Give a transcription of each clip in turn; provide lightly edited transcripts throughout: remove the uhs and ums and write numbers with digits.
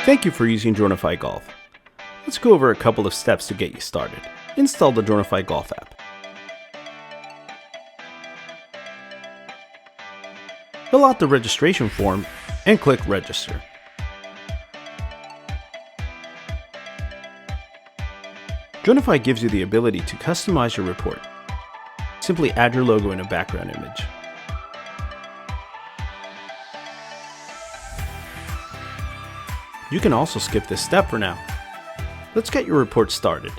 Thank you for using Dronifi Golf. Let's go over a couple of steps to get you started. Install the Dronifi Golf app. Fill out the registration form and click Register. Dronifi gives you the ability to customize your report. Simply add your logo in a background image. You can also skip this step for now. Let's get your report started.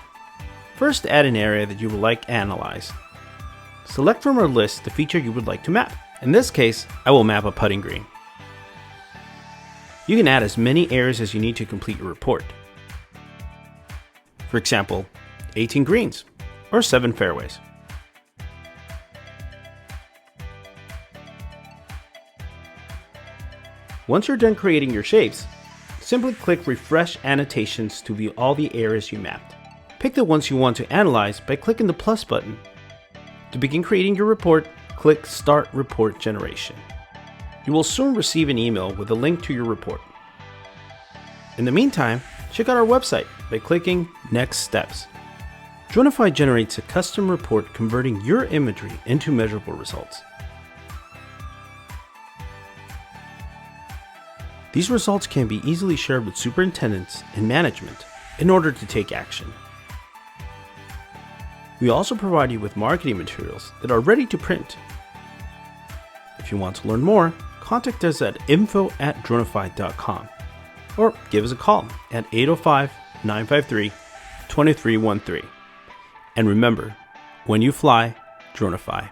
First, add an area that you would like analyzed. Select from our list the feature you would like to map. In this case, I will map a putting green. You can add as many areas as you need to complete your report. For example, 18 greens or 7 fairways. Once you're done creating your shapes, simply click Refresh Annotations to view all the areas you mapped. Pick the ones you want to analyze by clicking the plus button. To begin creating your report, click Start Report Generation. You will soon receive an email with a link to your report. In the meantime, check out our website by clicking Next Steps. Dronifi generates a custom report converting your imagery into measurable results. These results can be easily shared with superintendents and management in order to take action. We also provide you with marketing materials that are ready to print. If you want to learn more, contact us at info@dronifi.com or give us a call at 805-953-2313. And remember, when you fly, Dronifi.